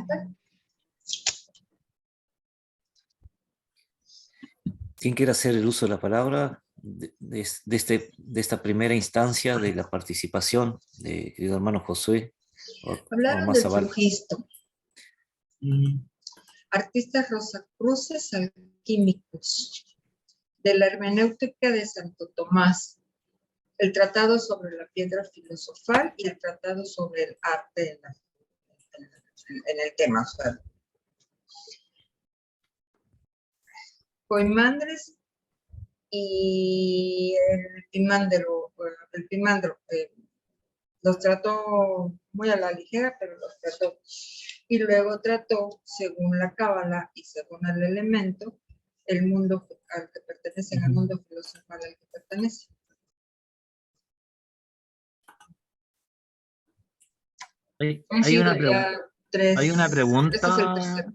pregunta? ¿Quién quiere hacer el uso de la palabra de esta primera instancia de la participación de querido hermano Josué? Hablaron del flujisto. Artistas rosacruces alquímicos. De la hermenéutica de Santo Tomás. El tratado sobre la piedra filosofal y el tratado sobre el arte en el tema. O sea, Poimandres y el Pimandro, los trató muy a la ligera, pero los trató. Y luego trató, según la cábala y según el elemento, el mundo al que pertenece, el mundo filosofal al que pertenece. Hay una pregunta. Este es el tercero.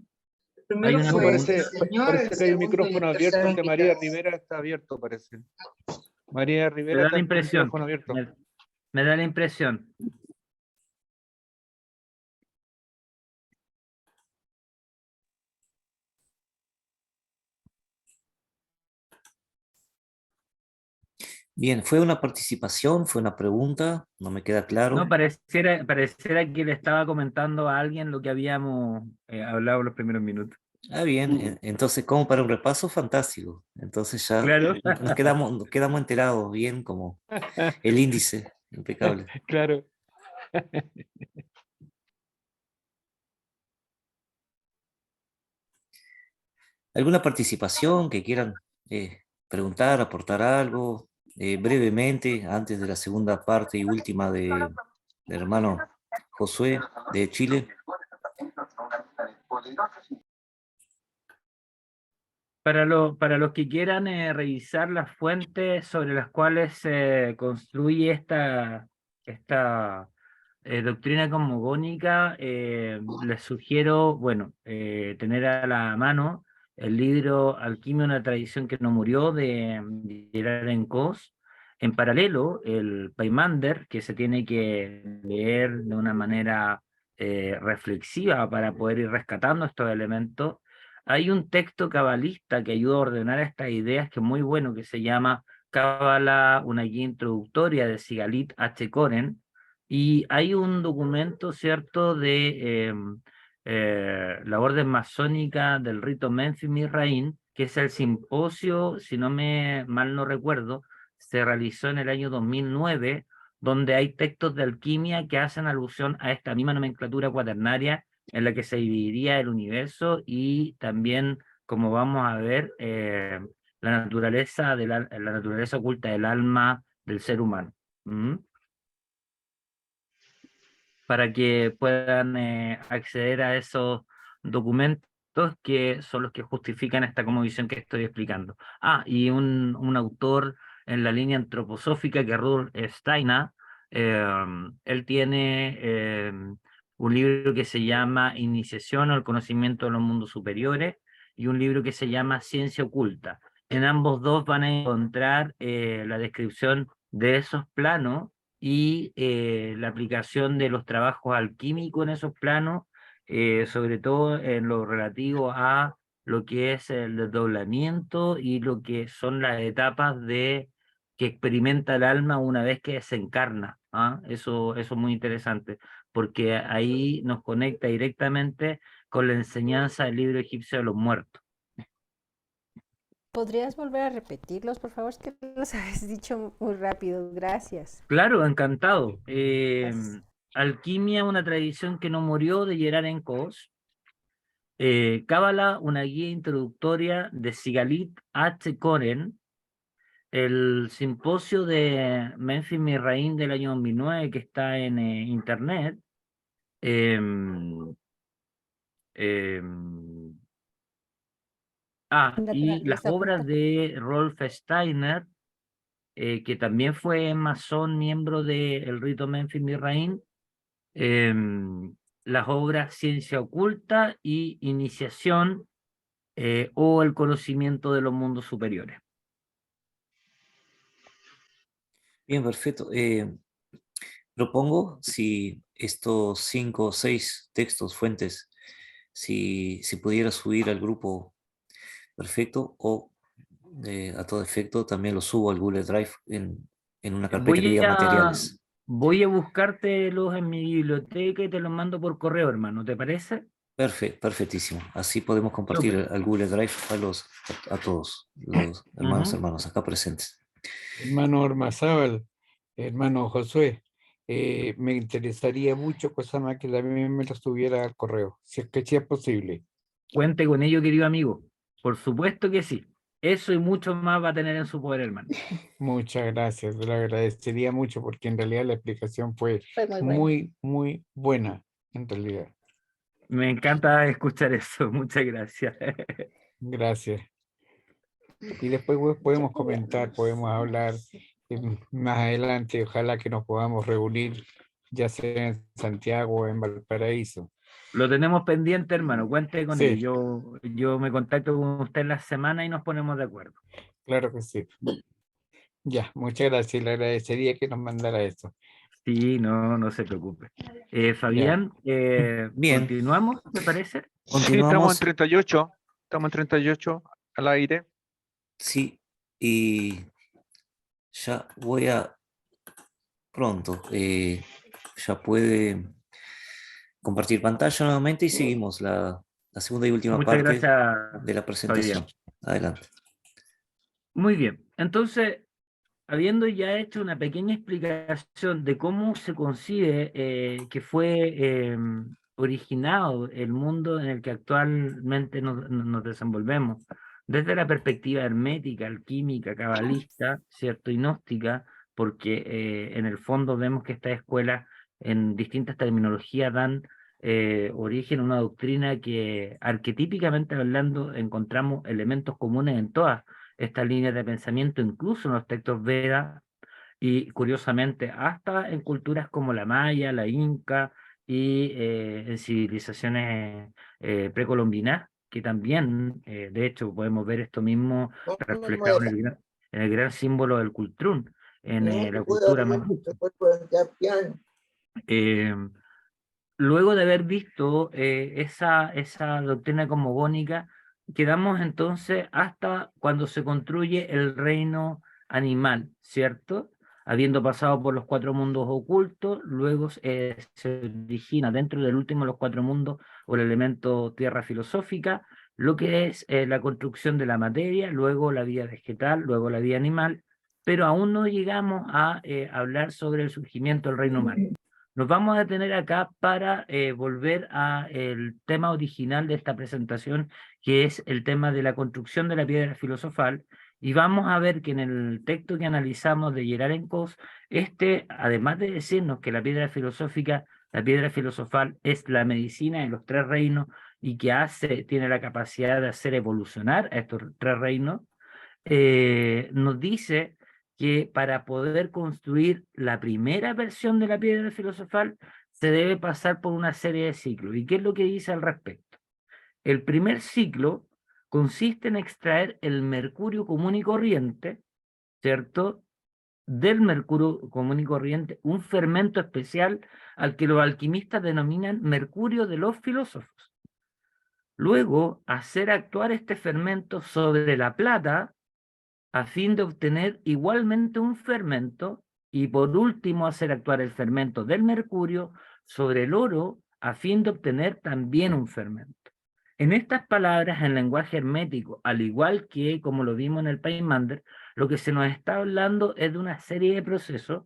El primero Hay una fue pregunta. el señor, Parece que hay un micrófono abierto, el de María invitados. Rivera está abierto, parece. María Me Rivera da está la con el impresión. micrófono abierto. Me da la impresión. Bien, ¿fue una participación? ¿Fue una pregunta? No me queda claro. No, pareciera que le estaba comentando a alguien lo que habíamos hablado en los primeros minutos. Ah, bien, entonces como para un repaso, fantástico. Entonces ya Claro. nos quedamos enterados bien como el índice, impecable. Claro. ¿Alguna participación que quieran preguntar, aportar algo brevemente antes de la segunda parte y última del hermano Josué de Chile? Para los que quieran revisar las fuentes sobre las cuales se construye esta doctrina cosmogónica, les sugiero, bueno, tener a la mano el libro Alquimia, una tradición que no murió, de Gerard Encos. En paralelo, el Paimander, que se tiene que leer de una manera reflexiva para poder ir rescatando estos elementos. Hay un texto cabalista que ayuda a ordenar estas ideas, que es muy bueno, que se llama Cábala, una guía introductoria, de Sigalit H. Koren, y hay un documento, ¿cierto?, de la orden masónica del rito Menfis Misraín, que es el simposio, si no me mal no recuerdo, se realizó en el año 2009, donde hay textos de alquimia que hacen alusión a esta misma nomenclatura cuaternaria en la que se dividiría el universo, y también, como vamos a ver, la naturaleza oculta del alma del ser humano. Para que puedan acceder a esos documentos que son los que justifican esta cosmovisión que estoy explicando. Y un autor en la línea antroposófica, que es Rudolf Steiner, él tiene un libro que se llama Iniciación al conocimiento de los mundos superiores, y un libro que se llama Ciencia oculta. En ambos dos van a encontrar la descripción de esos planos y la aplicación de los trabajos alquímicos en esos planos, sobre todo en lo relativo a lo que es el desdoblamiento y lo que son las etapas que experimenta el alma una vez que se encarna. Eso es muy interesante, porque ahí nos conecta directamente con la enseñanza del libro egipcio de los muertos. ¿Podrías volver a repetirlos, por favor? Es que los habéis dicho muy rápido. Gracias. Claro, encantado. Gracias. Alquimia, una tradición que no murió, de Gerard Encos. Cábala, una guía introductoria, de Sigalit H. Koren. El simposio de Menfis Misraín del año 2009, que está en internet. Em, em, y las Naturaleza obras oculta. de Rolf Steiner, que también fue masón, miembro del rito Menfis Misraín. Las obras Ciencia Oculta y Iniciación, o el conocimiento de los mundos superiores. Bien, perfecto. Propongo, si estos 5 o 6 textos, fuentes, si pudiera subir al grupo, perfecto, o a todo efecto también lo subo al Google Drive en una carpeta que Voy diga a, materiales. voy a buscártelos en mi biblioteca y te los mando por correo, hermano, ¿te parece? Perfectísimo. Así podemos compartir Súper. al Google Drive a todos los Ujú. hermanos acá presentes. Hermano Ormazábal, hermano Josué, me interesaría mucho, cosa más que también me lo subiera al correo, si es que sí es posible. Cuente con ello, querido amigo. Por supuesto que sí. Eso y mucho más va a tener en su poder, hermano. Muchas gracias, te lo agradecería mucho porque en realidad la explicación fue Fue muy bueno. muy buena, en realidad. Me encanta escuchar eso. Muchas gracias. Gracias. Y después podemos comentar, podemos hablar más adelante, ojalá que nos podamos reunir, ya sea en Santiago o en Valparaíso. Lo tenemos pendiente, hermano. Cuente con ello. Sí, Yo me contacto con usted en la semana y nos ponemos de acuerdo. claro que sí. Ya, muchas gracias. Le agradecería que nos mandara eso. Sí, no, no se preocupe. Ya. Fabián, Bien, continuamos, ¿te parece? Sí, estamos en continuamos. 38. Estamos en 38 al aire. Sí, y ya voy a pronto. Ya puede compartir pantalla nuevamente y seguimos la segunda y última Muchas parte gracias, de la Fabián. presentación. Adelante. Muy bien. Entonces, habiendo ya hecho una pequeña explicación de cómo se concibe que fue originado el mundo en el que actualmente nos desenvolvemos, desde la perspectiva hermética, alquímica, cabalista, cierto, y gnóstica, porque en el fondo vemos que estas escuelas en distintas terminologías dan origen a una doctrina que arquetípicamente hablando encontramos elementos comunes en todas estas líneas de pensamiento, incluso en los textos Vedas, y curiosamente hasta en culturas como la maya, la inca y en civilizaciones precolombinas, que también, de hecho, podemos ver esto mismo reflejado en el gran símbolo del cultrún, en la cultura mapuche. Eh, Luego de haber visto esa doctrina cosmogónica, quedamos entonces hasta cuando se construye el reino animal, ¿cierto? Habiendo pasado por los cuatro mundos ocultos, luego se origina dentro del último de los cuatro mundos, o el elemento tierra filosófica, lo que es la construcción de la materia, luego la vida vegetal, luego la vida animal, pero aún no llegamos a hablar sobre el surgimiento del reino humano. Nos vamos a detener acá para volver a el tema original de esta presentación, que es el tema de la construcción de la piedra filosofal, y vamos a ver que en el texto que analizamos de Gerard Encos, además de decirnos que la piedra filosófica, la piedra filosofal es la medicina de los tres reinos y que tiene la capacidad de hacer evolucionar a estos tres reinos, nos dice que para poder construir la primera versión de la piedra filosofal se debe pasar por una serie de ciclos. ¿Y qué es lo que dice al respecto? El primer ciclo consiste en extraer el mercurio común y corriente, ¿cierto? Del mercurio común y corriente, un fermento especial al que los alquimistas denominan mercurio de los filósofos. Luego, hacer actuar este fermento sobre la plata a fin de obtener igualmente un fermento, y por último hacer actuar el fermento del mercurio sobre el oro a fin de obtener también un fermento. En estas palabras, en lenguaje hermético, al igual que como lo vimos en el Paimander, lo que se nos está hablando es de una serie de procesos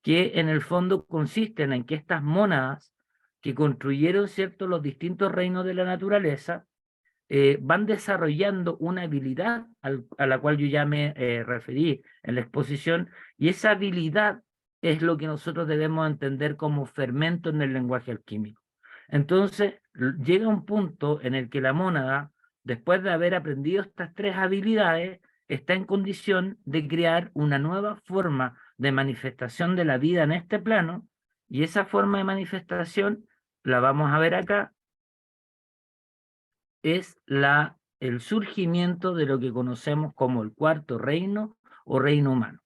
que en el fondo consisten en que estas mónadas que construyeron, ¿cierto?, los distintos reinos de la naturaleza, van desarrollando una habilidad a la cual yo ya me referí en la exposición, y esa habilidad es lo que nosotros debemos entender como fermento en el lenguaje alquímico. Entonces, llega un punto en el que la mónada, después de haber aprendido estas tres habilidades, está en condición de crear una nueva forma de manifestación de la vida en este plano, y esa forma de manifestación la vamos a ver acá, es el surgimiento de lo que conocemos como el cuarto reino o reino humano.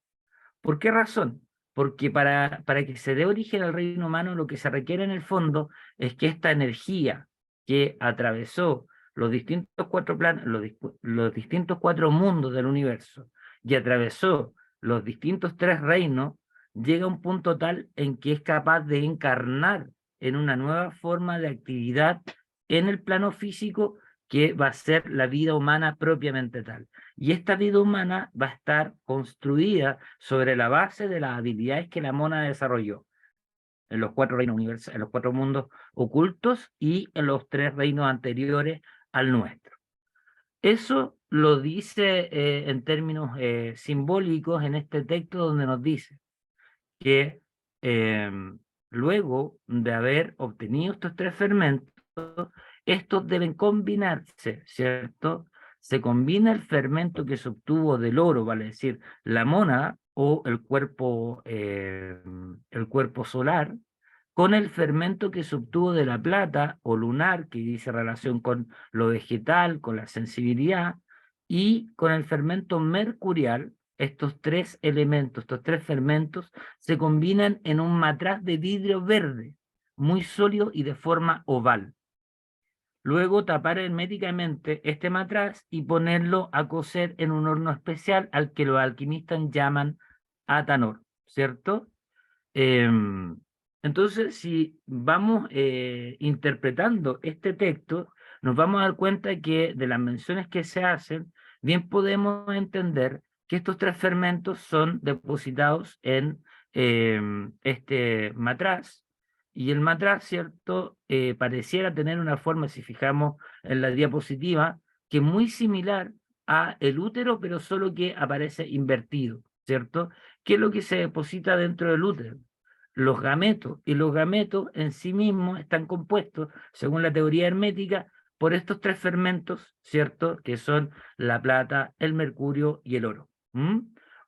¿Por qué razón? Porque para que se dé origen al reino humano lo que se requiere en el fondo es que esta energía que atravesó los distintos cuatro planos, los distintos cuatro mundos del universo, y atravesó los distintos tres reinos, llega a un punto tal en que es capaz de encarnar en una nueva forma de actividad en el plano físico, que va a ser la vida humana propiamente tal. Y esta vida humana va a estar construida sobre la base de las habilidades que la mona desarrolló en los cuatro reinos universales, en los cuatro mundos ocultos y en los tres reinos anteriores al nuestro. Eso lo dice en términos simbólicos en este texto, donde nos dice que luego de haber obtenido estos tres fermentos, estos deben combinarse, ¿cierto? Se combina el fermento que se obtuvo del oro, vale decir, la mónada o el cuerpo solar, con el fermento que se obtuvo de la plata o lunar, que dice relación con lo vegetal, con la sensibilidad, y con el fermento mercurial. Estos tres elementos, estos tres fermentos, se combinan en un matraz de vidrio verde, muy sólido y de forma oval. Luego tapar herméticamente este matraz y ponerlo a cocer en un horno especial al que los alquimistas llaman atanor, ¿cierto? Entonces, si vamos interpretando este texto, nos vamos a dar cuenta que de las menciones que se hacen, bien podemos entender que estos tres fermentos son depositados en este matraz, y el matraz, ¿cierto? Pareciera tener una forma, si fijamos en la diapositiva, que es muy similar a el útero, pero solo que aparece invertido, ¿cierto? ¿Qué es lo que se deposita dentro del útero? Los gametos, y los gametos en sí mismos están compuestos, según la teoría hermética, por estos tres fermentos, ¿cierto? Que son la plata, el mercurio y el oro.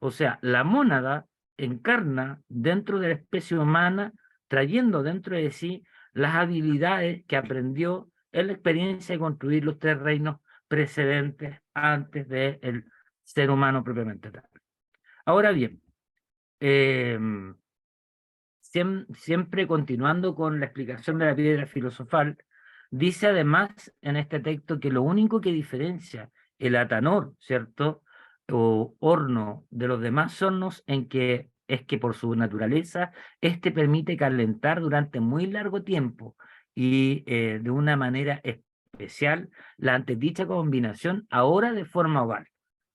O sea, la mónada encarna dentro de la especie humana, trayendo dentro de sí las habilidades que aprendió en la experiencia de construir los tres reinos precedentes antes del ser humano propiamente tal. Ahora bien, siempre continuando con la explicación de la piedra filosofal, dice además en este texto que lo único que diferencia el atanor, ¿cierto?, o horno de los demás hornos es que por su naturaleza, este permite calentar durante muy largo tiempo y de una manera especial la antedicha combinación, ahora de forma oval.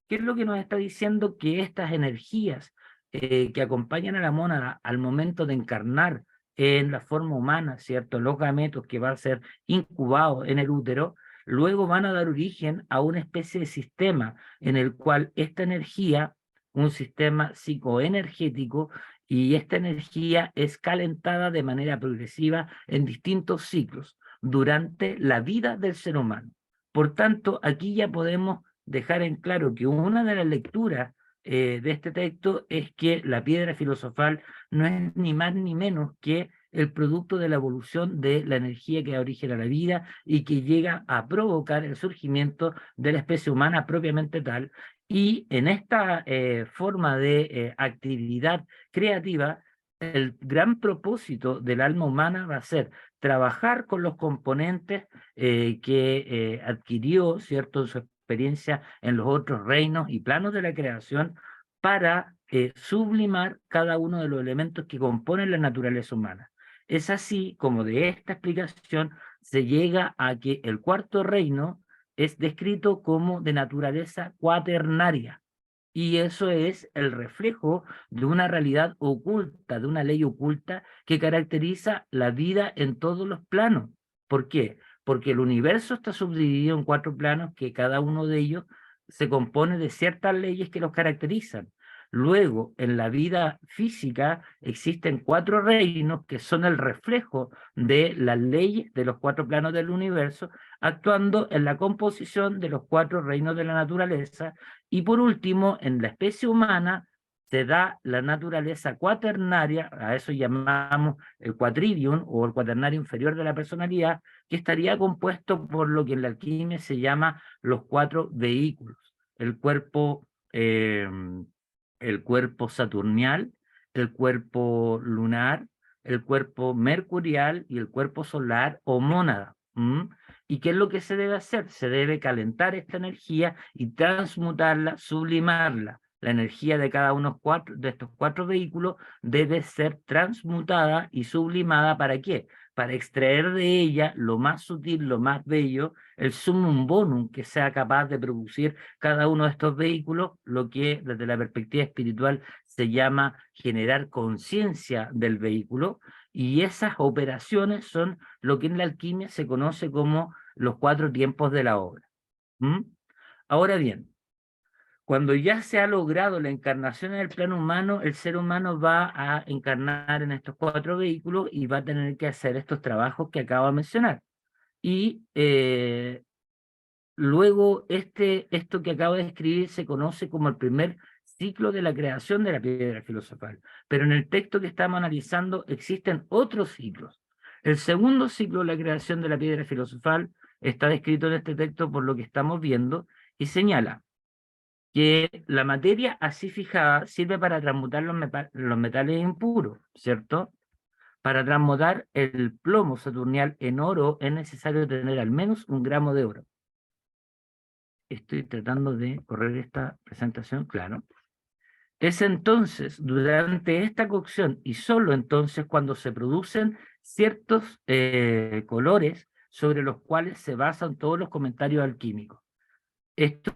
¿Qué es lo que nos está diciendo? Que estas energías que acompañan a la mónada al momento de encarnar en la forma humana, ¿cierto? Los gametos que van a ser incubados en el útero, luego van a dar origen a una especie de sistema en el cual esta energía, un sistema psicoenergético, y esta energía es calentada de manera progresiva en distintos ciclos durante la vida del ser humano. Por tanto, aquí ya podemos dejar en claro que una de las lecturas de este texto es que la piedra filosofal no es ni más ni menos que el producto de la evolución de la energía que da origen a la vida y que llega a provocar el surgimiento de la especie humana propiamente tal. Y en esta forma de actividad creativa, el gran propósito del alma humana va a ser trabajar con los componentes que adquirió, ¿cierto?, en su experiencia en los otros reinos y planos de la creación, para sublimar cada uno de los elementos que componen la naturaleza humana. Es así como de esta explicación se llega a que el cuarto reino es descrito como de naturaleza cuaternaria, y eso es el reflejo de una realidad oculta, de una ley oculta que caracteriza la vida en todos los planos. ¿Por qué? Porque el universo está subdividido en cuatro planos, que cada uno de ellos se compone de ciertas leyes que los caracterizan. Luego, en la vida física existen cuatro reinos que son el reflejo de las leyes de los cuatro planos del universo, actuando en la composición de los cuatro reinos de la naturaleza. Y por último, en la especie humana se da la naturaleza cuaternaria, a eso llamamos el quadrivium o el cuaternario inferior de la personalidad, que estaría compuesto por lo que en la alquimia se llama los cuatro vehículos: el cuerpo saturnial, el cuerpo lunar, el cuerpo mercurial y el cuerpo solar o mónada. ¿Y qué es lo que se debe hacer? Se debe calentar esta energía y transmutarla, sublimarla. La energía de cada uno de estos 4 vehículos debe ser transmutada y sublimada. ¿Para qué? Para extraer de ella lo más sutil, lo más bello, el sumum bonum que sea capaz de producir cada uno de estos vehículos, lo que desde la perspectiva espiritual se llama generar conciencia del vehículo, y esas operaciones son lo que en la alquimia se conoce como los 4 tiempos de la obra. ¿Mm? Ahora bien, cuando ya se ha logrado la encarnación en el plano humano, el ser humano va a encarnar en estos 4 vehículos y va a tener que hacer estos trabajos que acabo de mencionar. Y luego esto que acabo de escribir se conoce como el primer ciclo de la creación de la piedra filosofal. Pero en el texto que estamos analizando existen otros ciclos. El segundo ciclo de la creación de la piedra filosofal está descrito en este texto por lo que estamos viendo y señala que la materia así fijada sirve para transmutar los metales impuros, ¿cierto? Para transmutar el plomo saturnial en oro es necesario tener al menos 1 gramo de oro. Estoy tratando de correr esta presentación, claro. Es entonces, durante esta cocción, y solo entonces, cuando se producen ciertos colores sobre los cuales se basan todos los comentarios alquímicos. Estos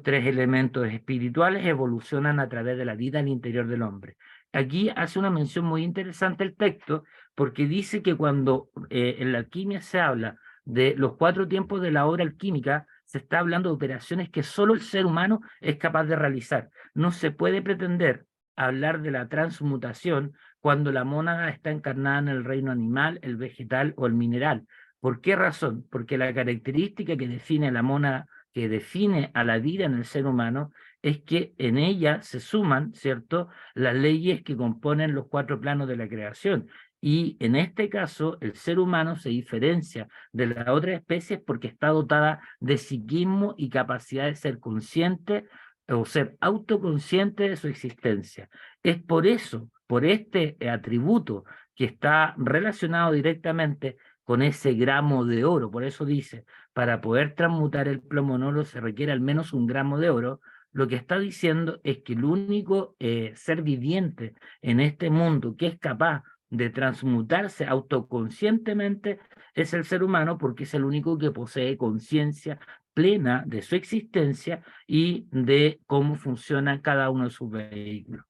3 elementos espirituales evolucionan a través de la vida al interior del hombre. Aquí hace una mención muy interesante el texto, porque dice que cuando en la alquimia se habla de los 4 tiempos de la obra alquímica, se está hablando de operaciones que solo el ser humano es capaz de realizar. No se puede pretender hablar de la transmutación cuando la mónada está encarnada en el reino animal, el vegetal o el mineral. ¿Por qué razón? Porque la característica que define la mónada, que define a la vida en el ser humano, es que en ella se suman, ¿cierto?, las leyes que componen los 4 planos de la creación. Y en este caso, el ser humano se diferencia de las otras especies porque está dotada de psiquismo y capacidad de ser consciente o ser autoconsciente de su existencia. Es por eso, por este atributo que está relacionado directamente con ese gramo de oro, por eso dice, para poder transmutar el plomo en oro se requiere al menos 1 gramo de oro. Lo que está diciendo es que el único ser viviente en este mundo que es capaz de transmutarse autoconscientemente es el ser humano, porque es el único que posee conciencia plena de su existencia y de cómo funciona cada uno de sus vehículos.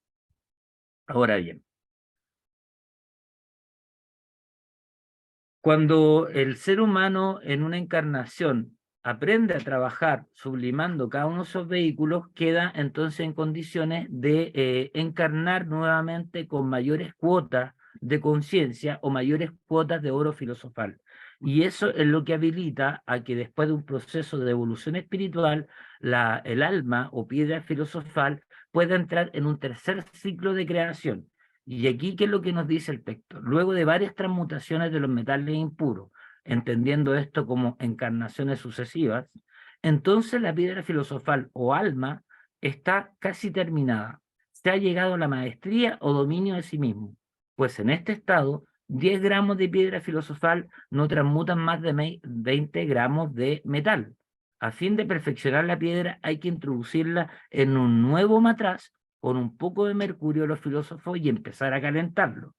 Ahora bien, cuando el ser humano en una encarnación aprende a trabajar sublimando cada uno de esos vehículos, queda entonces en condiciones de encarnar nuevamente con mayores cuotas de conciencia o mayores cuotas de oro filosofal. Y eso es lo que habilita a que después de un proceso de evolución espiritual, el alma o piedra filosofal pueda entrar en un tercer ciclo de creación. Y aquí, ¿qué es lo que nos dice el texto? Luego de varias transmutaciones de los metales impuros, entendiendo esto como encarnaciones sucesivas, entonces la piedra filosofal o alma está casi terminada. Se ha llegado a la maestría o dominio de sí mismo, pues en este estado 10 gramos de piedra filosofal no transmutan más de 20 gramos de metal. A fin de perfeccionar la piedra hay que introducirla en un nuevo matraz con un poco de mercurio los filósofos y empezar a calentarlo.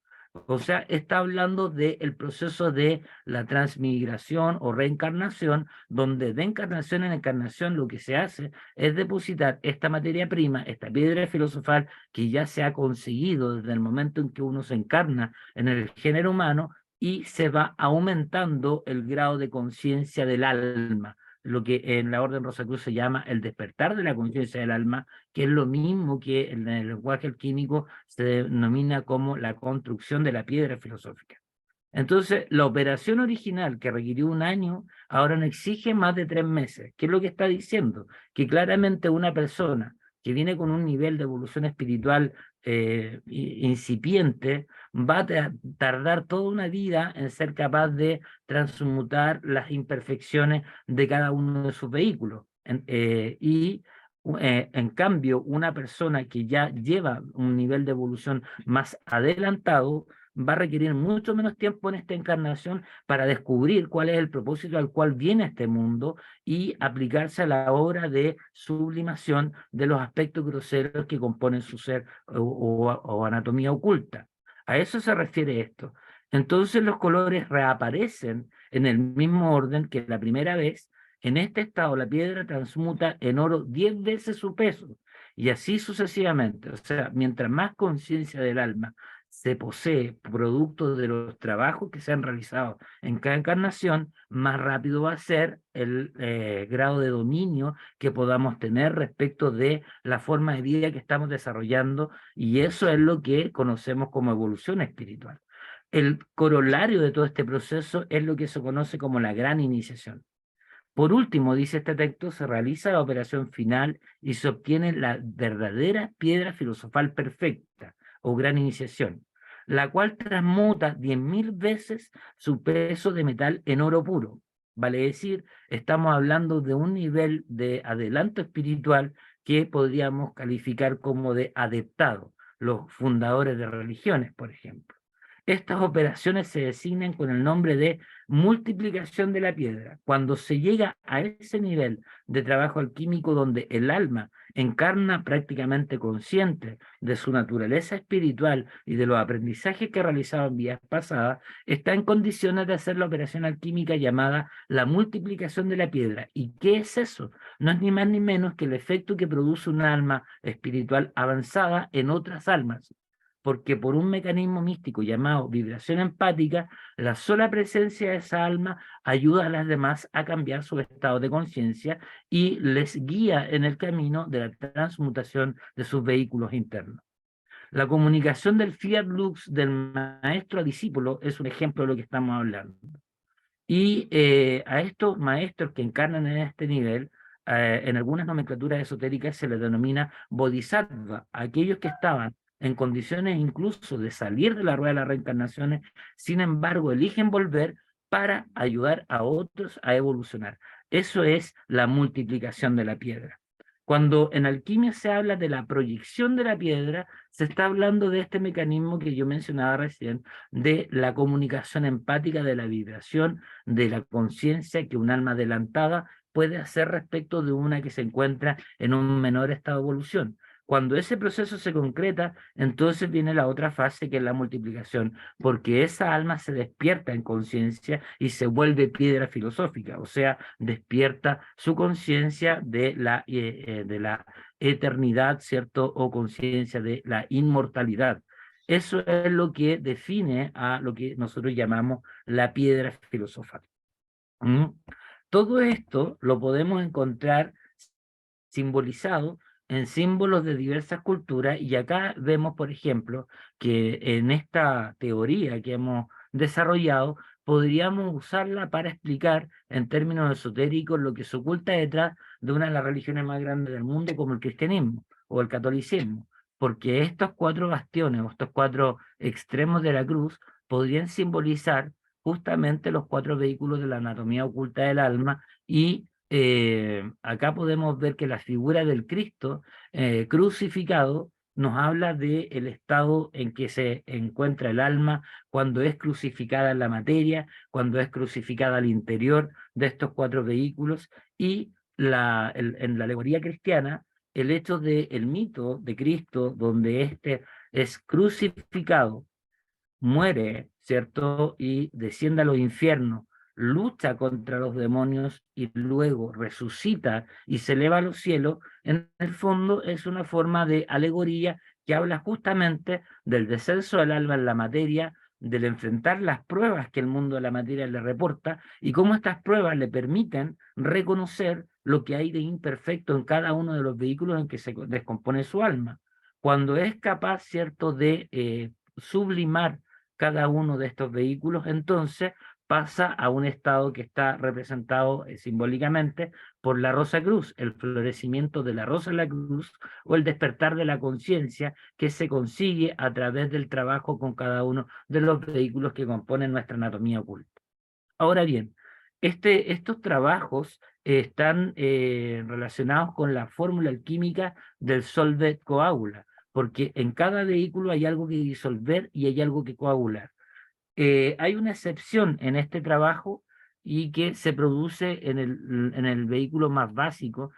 O sea, está hablando del proceso de la transmigración o reencarnación, donde de encarnación en encarnación lo que se hace es depositar esta materia prima, esta piedra filosofal que ya se ha conseguido desde el momento en que uno se encarna en el género humano, y se va aumentando el grado de conciencia del alma, lo que en la Orden Rosacruz se llama el despertar de la conciencia del alma, que es lo mismo que en el lenguaje alquímico se denomina como la construcción de la piedra filosófica. Entonces, la operación original que requirió 1 año, ahora no exige más de 3 meses. ¿Qué es lo que está diciendo? Que claramente una persona que viene con un nivel de evolución espiritual incipiente va a tardar toda una vida en ser capaz de transmutar las imperfecciones de cada uno de sus vehículos. En cambio, una persona que ya lleva un nivel de evolución más adelantado va a requerir mucho menos tiempo en esta encarnación para descubrir cuál es el propósito al cual viene este mundo y aplicarse a la obra de sublimación de los aspectos groseros que componen su ser o anatomía oculta. A eso se refiere esto. Entonces los colores reaparecen en el mismo orden que la primera vez. En este estado la piedra transmuta en oro 10 veces su peso y así sucesivamente. O sea, mientras más conciencia del alma se posee producto de los trabajos que se han realizado en cada encarnación, más rápido va a ser el grado de dominio que podamos tener respecto de la forma de vida que estamos desarrollando, y eso es lo que conocemos como evolución espiritual. El corolario de todo este proceso es lo que se conoce como la gran iniciación. Por último, dice este texto, se realiza la operación final y se obtiene la verdadera piedra filosofal perfecta o gran iniciación, la cual transmuta 10.000 veces su peso de metal en oro puro. Vale decir, estamos hablando de un nivel de adelanto espiritual que podríamos calificar como de adeptado, los fundadores de religiones, por ejemplo. Estas operaciones se designan con el nombre de multiplicación de la piedra. Cuando se llega a ese nivel de trabajo alquímico donde el alma encarna prácticamente consciente de su naturaleza espiritual y de los aprendizajes que ha realizado en vidas pasadas, está en condiciones de hacer la operación alquímica llamada la multiplicación de la piedra. ¿Y qué es eso? No es ni más ni menos que el efecto que produce un alma espiritual avanzada en otras almas, porque por un mecanismo místico llamado vibración empática, la sola presencia de esa alma ayuda a las demás a cambiar su estado de conciencia y les guía en el camino de la transmutación de sus vehículos internos. La comunicación del Fiat Lux del maestro a discípulo es un ejemplo de lo que estamos hablando. Y a estos maestros que encarnan en este nivel, en algunas nomenclaturas esotéricas se les denomina bodhisattva, aquellos que estaban en condiciones incluso de salir de la rueda de las reencarnaciones, sin embargo eligen volver para ayudar a otros a evolucionar. Eso es la multiplicación de la piedra. Cuando en alquimia se habla de la proyección de la piedra, se está hablando de este mecanismo que yo mencionaba recién, de la comunicación empática, de la vibración, de la conciencia que un alma adelantada puede hacer respecto de una que se encuentra en un menor estado de evolución. Cuando ese proceso se concreta, entonces viene la otra fase, que es la multiplicación, porque esa alma se despierta en conciencia y se vuelve piedra filosófica, o sea, despierta su conciencia de la eternidad, ¿cierto? O conciencia de la inmortalidad. Eso es lo que define a lo que nosotros llamamos la piedra filosofal. ¿Mm? Todo esto lo podemos encontrar simbolizado en símbolos de diversas culturas, y acá vemos, por ejemplo, que en esta teoría que hemos desarrollado, podríamos usarla para explicar en términos esotéricos lo que se oculta detrás de una de las religiones más grandes del mundo, como el cristianismo o el catolicismo, porque estos 4 bastiones o estos 4 extremos de la cruz podrían simbolizar justamente los 4 vehículos de la anatomía oculta del alma, y acá podemos ver que la figura del Cristo crucificado nos habla del estado en que se encuentra el alma cuando es crucificada en la materia, cuando es crucificada al interior de estos 4 vehículos, y en la alegoría cristiana, el hecho del mito de Cristo, donde éste es crucificado, muere, ¿cierto? Y desciende a los infiernos, lucha contra los demonios y luego resucita y se eleva a los cielos. En el fondo es una forma de alegoría que habla justamente del descenso del alma en la materia, del enfrentar las pruebas que el mundo de la materia le reporta, y cómo estas pruebas le permiten reconocer lo que hay de imperfecto en cada uno de los vehículos en que se descompone su alma. Cuando es capaz, ¿cierto?, de sublimar cada uno de estos vehículos, entonces pasa a un estado que está representado simbólicamente por la Rosa Cruz, el florecimiento de la rosa en la cruz, o el despertar de la conciencia que se consigue a través del trabajo con cada uno de los vehículos que componen nuestra anatomía oculta. Ahora bien, estos trabajos están relacionados con la fórmula alquímica del solvet coagula, porque en cada vehículo hay algo que disolver y hay algo que coagular. Hay una excepción en este trabajo y que se produce en el vehículo más básico,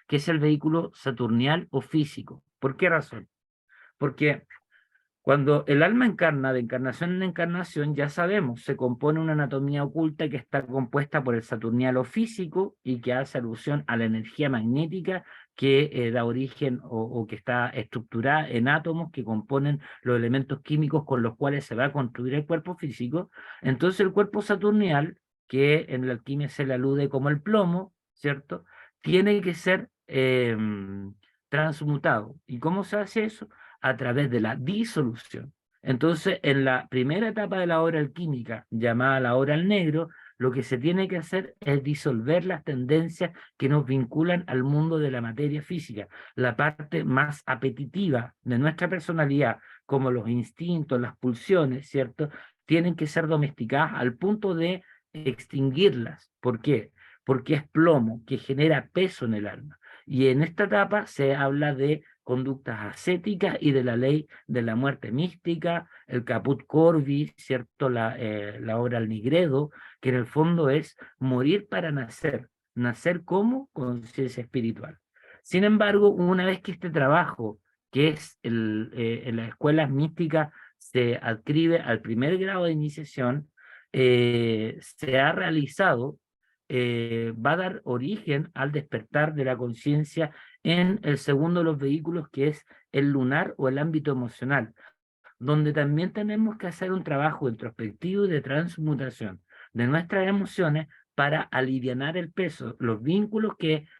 que es el vehículo saturnial o físico. ¿Por qué razón? Porque cuando el alma encarna, de encarnación en encarnación, ya sabemos, se compone una anatomía oculta que está compuesta por el saturnialo físico y que hace alusión a la energía magnética que da origen o que está estructurada en átomos que componen los elementos químicos con los cuales se va a construir el cuerpo físico. Entonces el cuerpo saturnial, que en la alquimia se le alude como el plomo, ¿cierto? Tiene que ser transmutado. ¿Y cómo se hace eso? A través de la disolución. Entonces, en la primera etapa de la obra alquímica, llamada la obra al negro, lo que se tiene que hacer es disolver las tendencias que nos vinculan al mundo de la materia física, la parte más apetitiva de nuestra personalidad, como los instintos, las pulsiones, ¿cierto? Tienen que ser domesticadas al punto de extinguirlas. ¿Por qué? Porque es plomo que genera peso en el alma. Y en esta etapa se habla de conductas ascéticas y de la ley de la muerte mística, el caput corvi, ¿cierto? La obra al Nigredo, que en el fondo es morir para nacer. ¿Nacer como? Conciencia espiritual. Sin embargo, una vez que este trabajo, que es en las escuelas místicas, se adscribe al primer grado de iniciación, se ha realizado, va a dar origen al despertar de la conciencia en el segundo de los vehículos, que es el lunar o el ámbito emocional, donde también tenemos que hacer un trabajo introspectivo y de transmutación de nuestras emociones para alivianar el peso, los vínculos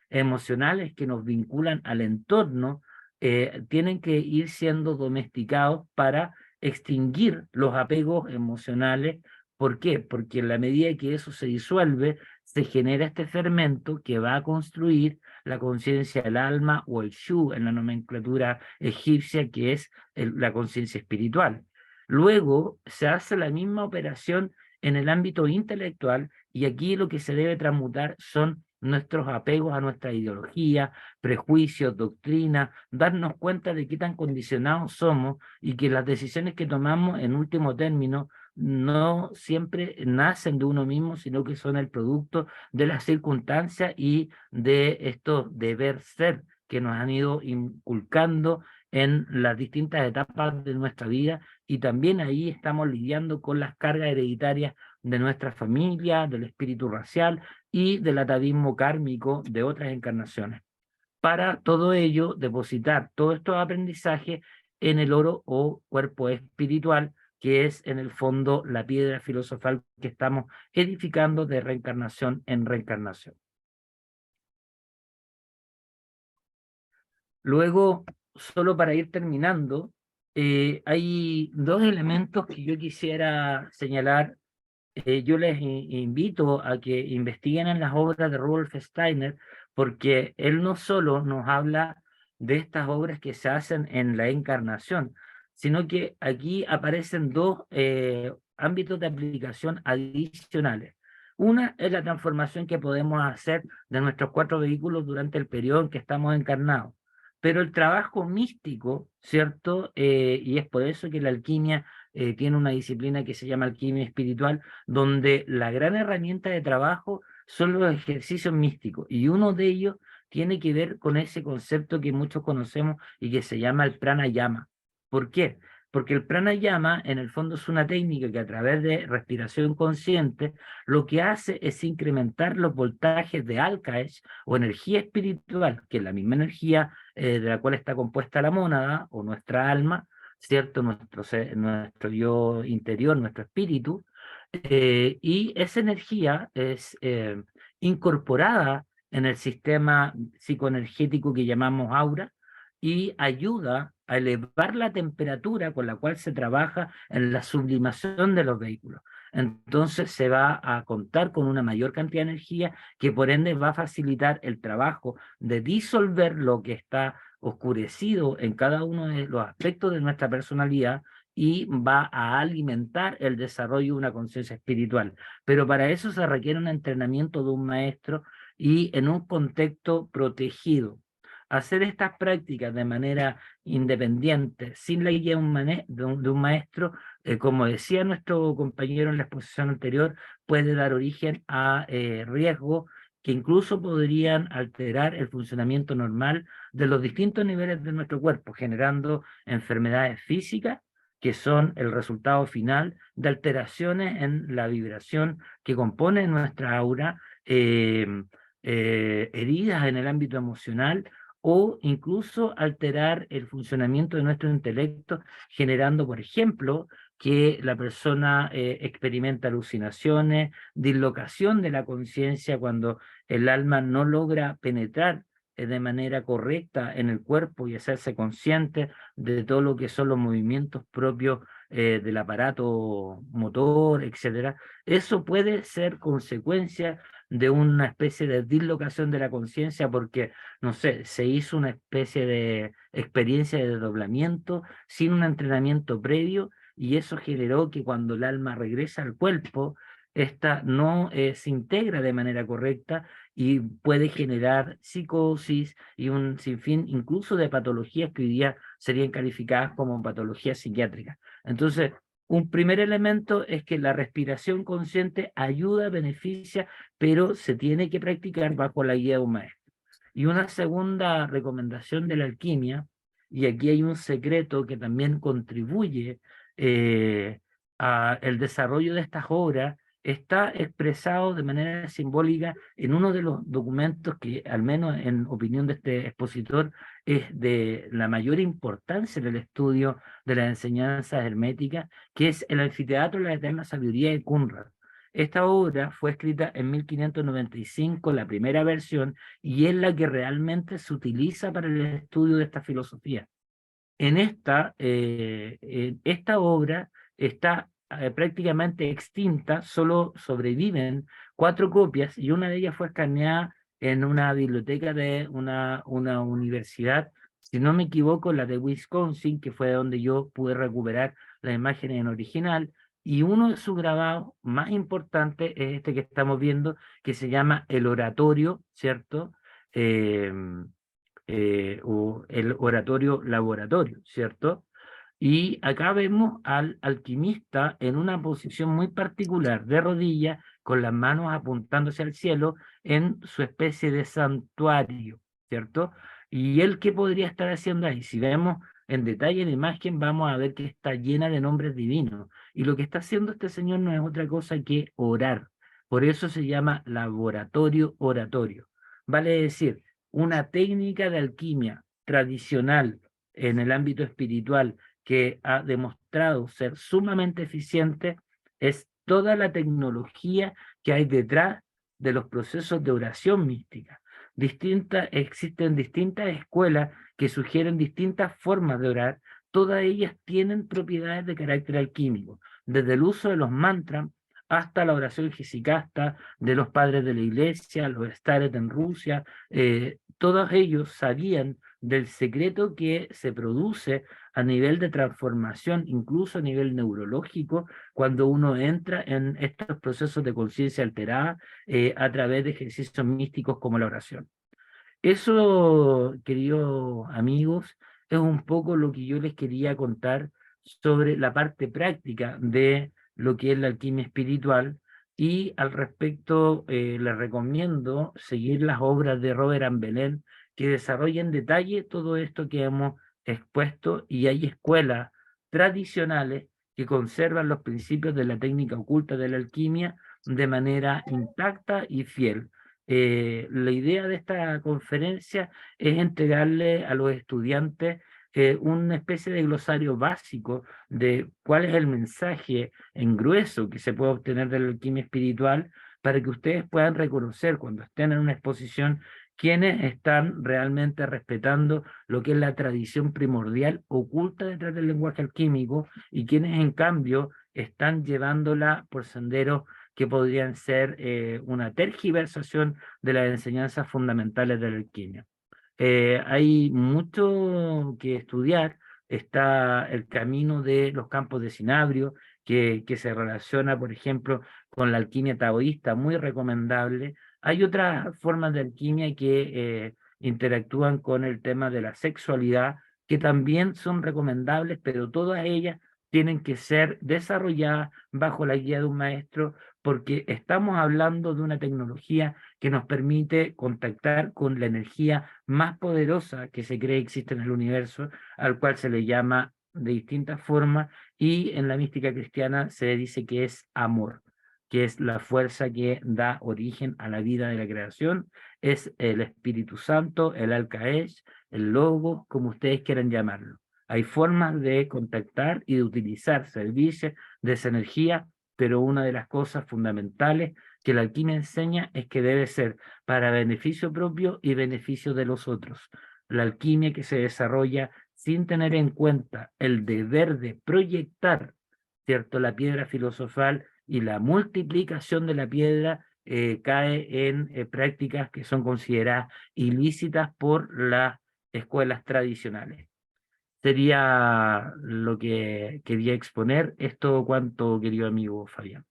emocionales que nos vinculan al entorno, tienen que ir siendo domesticados para extinguir los apegos emocionales. ¿Por qué? Porque en la medida que eso se disuelve, se genera este fermento que va a construir la conciencia del alma o el shu en la nomenclatura egipcia, que es la conciencia espiritual. Luego se hace la misma operación en el ámbito intelectual y aquí lo que se debe transmutar son nuestros apegos a nuestra ideología, prejuicios, doctrina, darnos cuenta de qué tan condicionados somos y que las decisiones que tomamos en último término no siempre nacen de uno mismo, sino que son el producto de las circunstancias y de estos deber ser que nos han ido inculcando en las distintas etapas de nuestra vida, y también ahí estamos lidiando con las cargas hereditarias de nuestra familia, del espíritu racial y del atavismo kármico de otras encarnaciones. Para todo ello, depositar todos estos aprendizajes en el oro o cuerpo espiritual, que es en el fondo la piedra filosofal que estamos edificando de reencarnación en reencarnación. Luego, solo para ir terminando, hay dos elementos que yo quisiera señalar. Yo les invito a que investiguen en las obras de Rudolf Steiner, porque él no solo nos habla de estas obras que se hacen en la encarnación, sino que aquí aparecen dos ámbitos de aplicación adicionales. Una es la transformación que podemos hacer de nuestros 4 vehículos durante el periodo en que estamos encarnados. Pero el trabajo místico, ¿cierto? Y es por eso que la alquimia tiene una disciplina que se llama alquimia espiritual, donde la gran herramienta de trabajo son los ejercicios místicos, y uno de ellos tiene que ver con ese concepto que muchos conocemos y que se llama el pranayama. ¿Por qué? Porque el pranayama en el fondo es una técnica que a través de respiración consciente lo que hace es incrementar los voltajes de Alkaesh o energía espiritual, que es la misma energía de la cual está compuesta la mónada o nuestra alma, ¿cierto? Nuestro yo interior, nuestro espíritu, y esa energía es incorporada en el sistema psicoenergético que llamamos aura y ayuda a elevar la temperatura con la cual se trabaja en la sublimación de los vehículos. Entonces se va a contar con una mayor cantidad de energía que por ende va a facilitar el trabajo de disolver lo que está oscurecido en cada uno de los aspectos de nuestra personalidad y va a alimentar el desarrollo de una conciencia espiritual. Pero para eso se requiere un entrenamiento de un maestro y en un contexto protegido. hacer estas prácticas de manera independiente, sin la guía de un maestro, como decía nuestro compañero en la exposición anterior, puede dar origen a riesgos que incluso podrían alterar el funcionamiento normal de los distintos niveles de nuestro cuerpo, generando enfermedades físicas que son el resultado final de alteraciones en la vibración que compone nuestra aura, heridas en el ámbito emocional, o incluso alterar el funcionamiento de nuestro intelecto, generando, por ejemplo, que la persona experimenta alucinaciones, dislocación de la conciencia cuando el alma no logra penetrar de manera correcta en el cuerpo y hacerse consciente de todo lo que son los movimientos propios del aparato motor, etcétera. Eso puede ser consecuencia de una especie de dislocación de la conciencia porque, no sé, se hizo una especie de experiencia de desdoblamiento sin un entrenamiento previo, y eso generó que cuando el alma regresa al cuerpo, esta no se integra de manera correcta y puede generar psicosis y un sinfín incluso de patologías que hoy día serían calificadas como patologías psiquiátricas. Entonces, un primer elemento es que la respiración consciente ayuda, beneficia, pero se tiene que practicar bajo la guía de un maestro. Y una segunda recomendación de la alquimia, y aquí hay un secreto que también contribuye al desarrollo de estas obras, está expresado de manera simbólica en uno de los documentos que, al menos en opinión de este expositor, es de la mayor importancia en el estudio de las enseñanzas herméticas, que es el Anfiteatro de la Eterna Sabiduría de Kunrad. Esta obra fue escrita en 1595, la primera versión, y es la que realmente se utiliza para el estudio de esta filosofía. En esta obra está prácticamente extinta, solo sobreviven 4 copias y una de ellas fue escaneada en una biblioteca de una universidad, si no me equivoco, la de Wisconsin, que fue donde yo pude recuperar las imágenes en original, y uno de sus grabados más importantes es este que estamos viendo, que se llama El Oratorio, ¿cierto? O el oratorio laboratorio, ¿cierto? Y acá vemos al alquimista en una posición muy particular, de rodillas, con las manos apuntándose al cielo, en su especie de santuario, ¿cierto? ¿Y él qué podría estar haciendo ahí? Si vemos en detalle la imagen, vamos a ver que está llena de nombres divinos. Y lo que está haciendo este señor no es otra cosa que orar. Por eso se llama laboratorio oratorio. Vale decir, una técnica de alquimia tradicional en el ámbito espiritual que ha demostrado ser sumamente eficiente es toda la tecnología que hay detrás de los procesos de oración mística. Existen distintas escuelas que sugieren distintas formas de orar, todas ellas tienen propiedades de carácter alquímico, desde el uso de los mantras hasta la oración gisicasta de los padres de la iglesia, los staret en Rusia, todos ellos sabían del secreto que se produce a nivel de transformación, incluso a nivel neurológico, cuando uno entra en estos procesos de conciencia alterada a través de ejercicios místicos como la oración. Eso, queridos amigos, es un poco lo que yo les quería contar sobre la parte práctica de lo que es la alquimia espiritual, y al respecto les recomiendo seguir las obras de Robert Ambelén, que desarrolla en detalle todo esto que hemos expuesto, y hay escuelas tradicionales que conservan los principios de la técnica oculta de la alquimia de manera intacta y fiel. La idea de esta conferencia es entregarle a los estudiantes una especie de glosario básico de cuál es el mensaje en grueso que se puede obtener de la alquimia espiritual, para que ustedes puedan reconocer cuando estén en una exposición quiénes están realmente respetando lo que es la tradición primordial oculta detrás del lenguaje alquímico, y quienes en cambio están llevándola por senderos que podrían ser una tergiversación de las enseñanzas fundamentales de la alquimia. Hay mucho que estudiar. Está el camino de los campos de cinabrio, que se relaciona, por ejemplo, con la alquimia taoísta, muy recomendable. Hay otras formas de alquimia que interactúan con el tema de la sexualidad, que también son recomendables, pero todas ellas tienen que ser desarrolladas bajo la guía de un maestro, porque estamos hablando de una tecnología que nos permite contactar con la energía más poderosa que se cree existe en el universo, al cual se le llama de distintas formas, y en la mística cristiana se dice que es amor, que es la fuerza que da origen a la vida de la creación, es el Espíritu Santo, el Alcaеш, el Logo, como ustedes quieran llamarlo. Hay formas de contactar y de utilizar servicios de esa energía, pero una de las cosas fundamentales que la alquimia enseña es que debe ser para beneficio propio y beneficio de los otros. La alquimia que se desarrolla sin tener en cuenta el deber de proyectar, ¿cierto?, la piedra filosofal y la multiplicación de la piedra, cae en prácticas que son consideradas ilícitas por las escuelas tradicionales. Sería lo que quería exponer. Esto cuanto, querido amigo Fabián.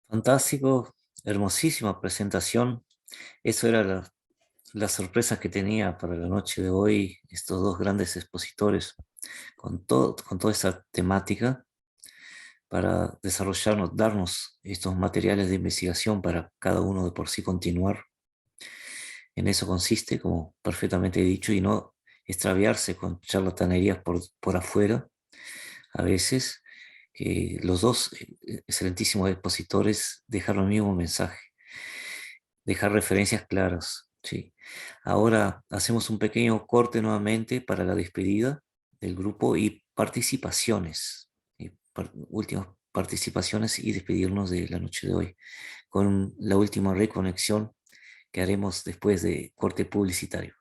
Fantástico, hermosísima presentación. Eso era la sorpresa que tenía para la noche de hoy, estos dos grandes expositores, con toda esa temática para desarrollarnos, darnos estos materiales de investigación para cada uno de por sí continuar. En eso consiste, como perfectamente he dicho, y no extraviarse con charlatanerías por afuera. A veces los dos excelentísimos expositores dejaron el mismo mensaje, dejar referencias claras. ¿Sí? Ahora hacemos un pequeño corte nuevamente para la despedida del grupo y participaciones, últimas participaciones y despedirnos de la noche de hoy con la última reconexión que haremos después de corte publicitario.